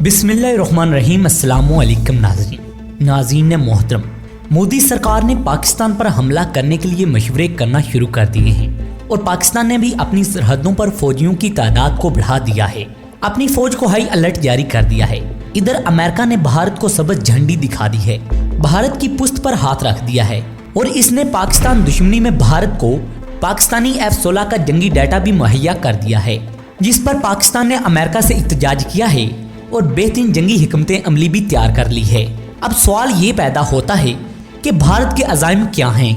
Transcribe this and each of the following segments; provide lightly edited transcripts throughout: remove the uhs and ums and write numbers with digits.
बिस्मिल्लाहिर्रहमानिर्रहीम। अस्सलामु अलैकुम नाज़रीन मोहतरम, मोदी सरकार ने पाकिस्तान पर हमला करने के लिए मशवरे करना शुरू कर दिए हैं और पाकिस्तान ने भी अपनी सरहदों पर फौजियों की तादाद को बढ़ा दिया है। अपनी फौज को हाई अलर्ट जारी कर दिया है। इधर अमेरिका ने भारत को सबज झंडी दिखा दी है, भारत की पुश्त पर हाथ रख दिया है और इसने पाकिस्तान दुश्मनी में भारत को पाकिस्तानी F-16 का जंगी डाटा भी मुहैया कर दिया है, जिस पर पाकिस्तान ने अमेरिका से इत्तेजाज किया है और बेहतरीन जंगी हिकमतें अमली भी तैयार कर ली है। अब सवाल ये पैदा होता है कि भारत के अज़ाइम क्या हैं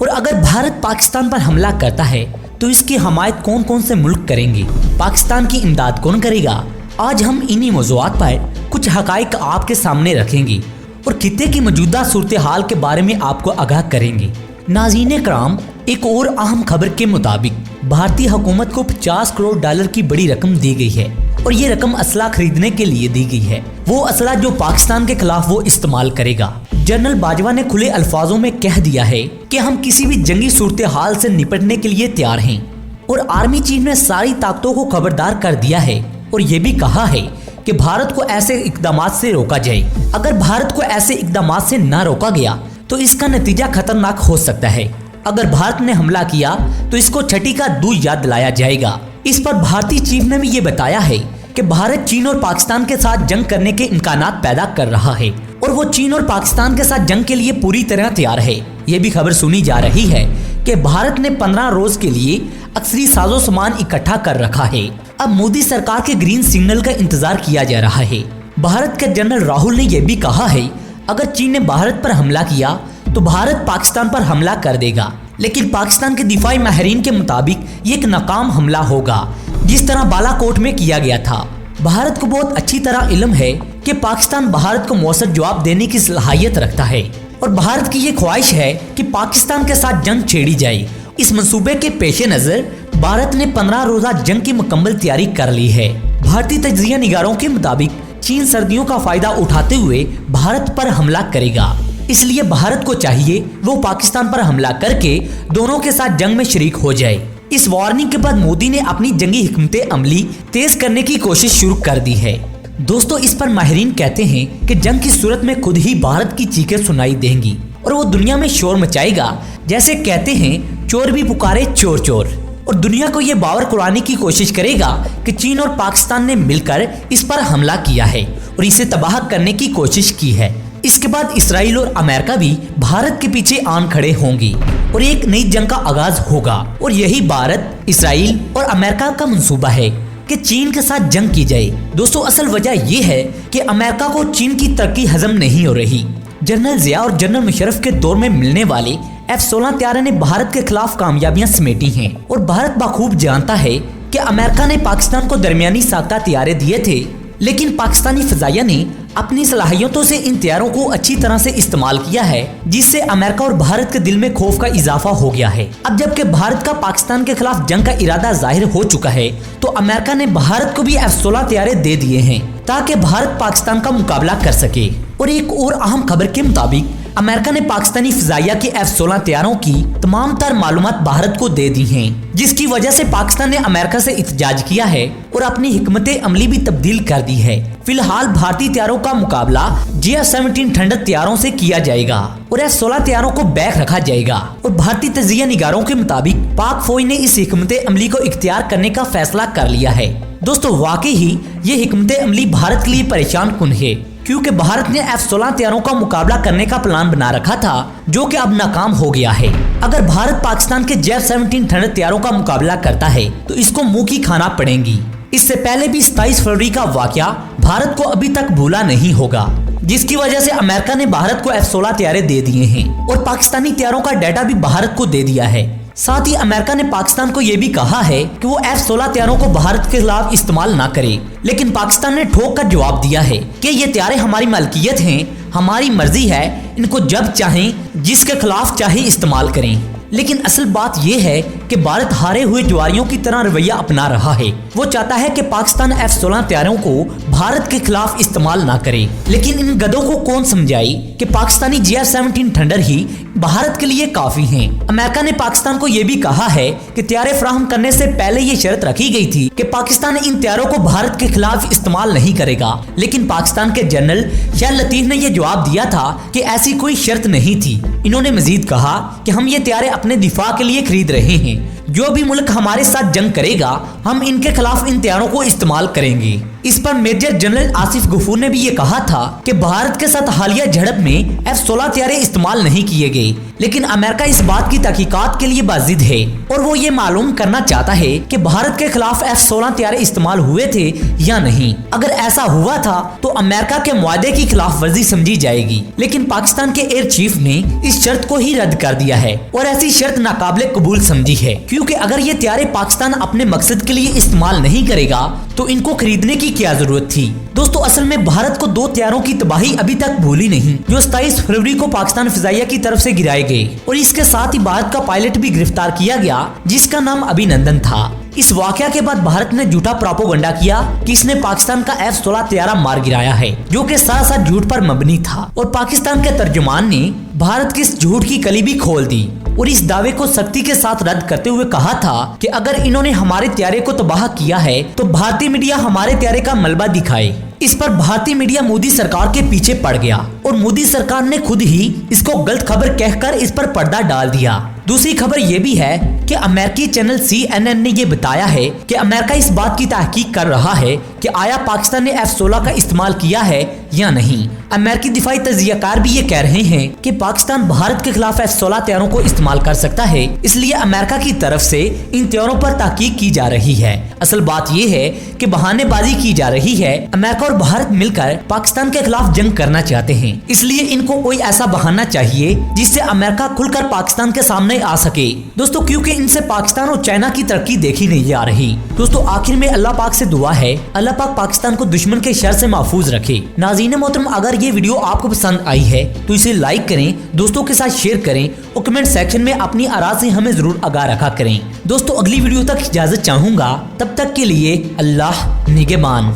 और अगर भारत पाकिस्तान पर हमला करता है तो इसकी हमायत कौन कौन से मुल्क करेंगे, पाकिस्तान की इमदाद कौन करेगा। आज हम इन्हीं मौज़ूआत पर कुछ हक़ाइक़ आपके सामने रखेंगे और खित्ते की मौजूदा सूरत हाल के बारे में आपको आगाह करेंगे। नाज़रीन कराम, एक और अहम खबर के मुताबिक भारतीय हुकूमत को 50 करोड़ डॉलर की बड़ी रकम दी गई है और ये रकम असला खरीदने के लिए दी गई है, वो असला जो पाकिस्तान के खिलाफ वो इस्तेमाल करेगा। जनरल बाजवा ने खुले अल्फाजों में कह दिया है कि हम किसी भी जंगी सूरत हाल से निपटने के लिए तैयार हैं और आर्मी चीफ ने सारी ताकतों को खबरदार कर दिया है और ये भी कहा है कि भारत को ऐसे इकदामात से रोका जाए। अगर भारत को ऐसे इकदामात से ना रोका गया तो इसका नतीजा खतरनाक हो सकता है। अगर भारत ने हमला किया तो इसको छठी का दूध याद दिलाया जाएगा। इस पर भारतीय चीफ ने भी ये बताया है कि भारत चीन और पाकिस्तान के साथ जंग करने के इम्कानात पैदा कर रहा है और वो चीन और पाकिस्तान के साथ जंग के लिए पूरी तरह तैयार है। ये भी खबर सुनी जा रही है कि भारत ने 15 रोज के लिए अक्सरी साजो सामान इकट्ठा कर रखा है। अब मोदी सरकार के ग्रीन सिग्नल का इंतजार किया जा रहा है। भारत के जनरल राहुल ने यह भी कहा है अगर चीन ने भारत पर हमला किया तो भारत पाकिस्तान पर हमला कर देगा, लेकिन पाकिस्तान के दिफाई माहिरीन के मुताबिक ये एक नाकाम हमला होगा जिस तरह बालाकोट में किया गया था। भारत को बहुत अच्छी तरह इल्म है कि पाकिस्तान भारत को मौसर जवाब देने की सलाहियत रखता है और भारत की ये ख्वाहिश है कि पाकिस्तान के साथ जंग छेड़ी जाए। इस मंसूबे के पेश नज़र भारत ने 15 रोजा जंग की मुकम्मल तैयारी कर ली है। भारतीय तज्जिया निगारों के मुताबिक चीन सर्दियों का फायदा उठाते हुए भारत पर हमला करेगा, इसलिए भारत को चाहिए वो पाकिस्तान पर हमला करके दोनों के साथ जंग में शरीक हो जाए। इस वार्निंग के बाद मोदी ने अपनी जंगी हिकमतें अमली तेज करने की कोशिश शुरू कर दी है। दोस्तों, इस पर माहिरीन कहते हैं कि जंग की सूरत में खुद ही भारत की चीखें सुनाई देंगी और वो दुनिया में शोर मचाएगा। जैसे कहते हैं चोर भी पुकारे चोर चोर, और दुनिया को ये बावर कराने की कोशिश करेगा कि चीन और पाकिस्तान ने मिलकर इस पर हमला किया है और इसे तबाह करने की कोशिश की है। इसके बाद इसराइल और अमेरिका भी भारत के पीछे आन खड़े होंगी और एक नई जंग का आगाज होगा और यही भारत, इसराइल और अमेरिका का मंसूबा है कि चीन के साथ जंग की जाए। दोस्तों, असल वजह यह है कि अमेरिका को चीन की तरक्की हजम नहीं हो रही। जनरल जिया और जनरल मुशर्रफ के दौर में मिलने वाले F-16 तैयारों ने भारत के खिलाफ कामयाबियां समेटी हैं और भारत बखूब जानता है कि अमेरिका ने पाकिस्तान को दरमियानी साख्ता तैयारे दिए थे, लेकिन पाकिस्तानी फजाइया ने अपनी सलाहियतों से इन तैयारों को अच्छी तरह से इस्तेमाल किया है, जिससे अमेरिका और भारत के दिल में खौफ का इजाफा हो गया है। अब जबकि भारत का पाकिस्तान के खिलाफ जंग का इरादा जाहिर हो चुका है तो अमेरिका ने भारत को भी F-16 तैयारे दे दिए हैं ताकि भारत पाकिस्तान का मुकाबला कर सके। और एक और अहम खबर के मुताबिक अमेरिका ने पाकिस्तानी फजाइया के F-16 तैयारों की तमाम तर मालूमात भारत को दे दी हैं, जिसकी वजह से पाकिस्तान ने अमेरिका से इत्तेजाज किया है और अपनी हिकमत अमली भी तब्दील कर दी है। फिलहाल भारतीय तैयारों का मुकाबला JF-17 ठंडक तैयारों से किया जाएगा और F-16 तैयारों को बैक रखा जाएगा। और भारतीय तज्जिया निगारों के मुताबिक पाक फौज ने इस हिकमत अमली को इख्तियार करने का फैसला कर लिया है। दोस्तों, वाकई ही ये हिकमत अमली भारत के लिए परेशान कुन है, क्योंकि भारत ने F-16 तैयारों का मुकाबला करने का प्लान बना रखा था जो कि अब नाकाम हो गया है। अगर भारत पाकिस्तान के JF-17 ठंडक तैयारों का मुकाबला करता है तो इसको मुंह की खाना पड़ेगी। इससे पहले भी 27 फरवरी का वाकया भारत को अभी तक भूला नहीं होगा, जिसकी वजह से अमेरिका ने भारत को F-16 तैयारे दे दिए हैं और पाकिस्तानी तैयारों का डाटा भी भारत को दे दिया है। साथ ही अमेरिका ने पाकिस्तान को यह भी कहा है कि वो F-16 तैयारों को भारत के खिलाफ इस्तेमाल ना करे, लेकिन पाकिस्तान ने ठोक कर जवाब दिया है कि ये तैयारे हमारी मलकियत हैं, हमारी मर्जी है, इनको जब चाहें जिसके खिलाफ चाहे इस्तेमाल करें। लेकिन असल बात यह है कि भारत हारे हुए जुआरियों की तरह रवैया अपना रहा है। वो चाहता है कि पाकिस्तान F-16 हथियारों को भारत के खिलाफ इस्तेमाल ना करे, लेकिन इन गधों को कौन समझाए कि पाकिस्तानी JF-17 थंडर ही भारत के लिए काफी हैं। अमेरिका ने पाकिस्तान को यह भी कहा है कि हथियार फराहम करने से पहले ये शर्त रखी गई थी कि पाकिस्तान इन हथियारों को भारत के खिलाफ इस्तेमाल नहीं करेगा, लेकिन पाकिस्तान के जनरल शाह लतीफ ने यह जवाब दिया था कि ऐसी कोई शर्त नहीं थी। इन्होंने मजीद कहा कि हम ये हथियार अपने दिफा के लिए खरीद रहे हैं, जो भी मुल्क हमारे साथ जंग करेगा हम इनके खिलाफ इन हथियारों को इस्तेमाल करेंगे। इस पर मेजर जनरल आसिफ गफूर ने भी ये कहा था कि भारत के साथ हालिया झड़प में F-16 हथियार इस्तेमाल नहीं किए गए, लेकिन अमेरिका इस बात की तहकीकात के लिए बाजिद है और वो ये मालूम करना चाहता है कि भारत के खिलाफ F-16 हथियार इस्तेमाल हुए थे या नहीं। अगर ऐसा हुआ था तो अमेरिका के मुआहदे की खिलाफ वर्जी समझी जाएगी, लेकिन पाकिस्तान के एयर चीफ ने इस शर्त को ही रद्द कर दिया है और ऐसी शर्त नाकाबिले कबूल समझी है, क्योंकि अगर ये हथियार पाकिस्तान अपने मकसद के लिए इस्तेमाल नहीं करेगा तो इनको खरीदने की क्या जरूरत थी। दोस्तों, असल में भारत को 2 हथियारों की तबाही अभी तक भूली नहीं, जो 27 फरवरी को पाकिस्तान फिजाइया की तरफ से गिराए गए और इसके साथ ही भारत का पायलट भी गिरफ्तार किया गया जिसका नाम अभिनंदन था। इस वाकया के बाद भारत ने झूठा प्रोपोगंडा किया कि इसने पाकिस्तान का F-16 हथियार मार गिराया है, जो कि साथ साथ झूठ पर मबनी था और पाकिस्तान के तर्जुमान ने भारत की इस झूठ की कली भी खोल दी और इस दावे को सख्ती के साथ रद्द करते हुए कहा था कि अगर इन्होंने हमारे हथियारे को तबाह किया है तो भारतीय मीडिया हमारे हथियारे का मलबा दिखाए। इस पर भारतीय मीडिया मोदी सरकार के पीछे पड़ गया और मोदी सरकार ने खुद ही इसको गलत खबर कहकर इस पर पर्दा डाल दिया। दूसरी खबर ये भी है कि अमेरिकी चैनल CNN ने ये बताया है कि अमेरिका इस बात की तहकीक कर रहा है कि आया पाकिस्तान ने F-16 का इस्तेमाल किया है या नहीं। अमेरिकी दिफाई तजियाकार भी ये कह रहे हैं कि पाकिस्तान भारत के खिलाफ F-16 हथियारों को इस्तेमाल कर सकता है, इसलिए अमेरिका की तरफ से इन हथियारों पर तहकीक की जा रही है। असल बात ये है कि बहानेबाजी की जा रही है। अमेरिका और भारत मिलकर पाकिस्तान के खिलाफ जंग करना चाहते हैं, इसलिए इनको कोई ऐसा बहाना चाहिए जिससे अमेरिका खुलकर पाकिस्तान के सामने आ सके। दोस्तों, क्योंकि इनसे पाकिस्तान और चाइना की तरक्की देखी नहीं जा रही। दोस्तों, आखिर में अल्लाह पाक से दुआ है अल्लाह पाक पाकिस्तान को दुश्मन के शर से महफूज रखे। नाज़रीन मोहतरम, अगर ये वीडियो आपको पसंद आई है तो इसे लाइक करें, दोस्तों के साथ शेयर करें और कमेंट सेक्शन में अपनी आरा से हमें जरूर आगाह रखा करें। दोस्तों, अगली वीडियो तक इजाजत चाहूंगा, तब तक के लिए अल्लाह निगहबान।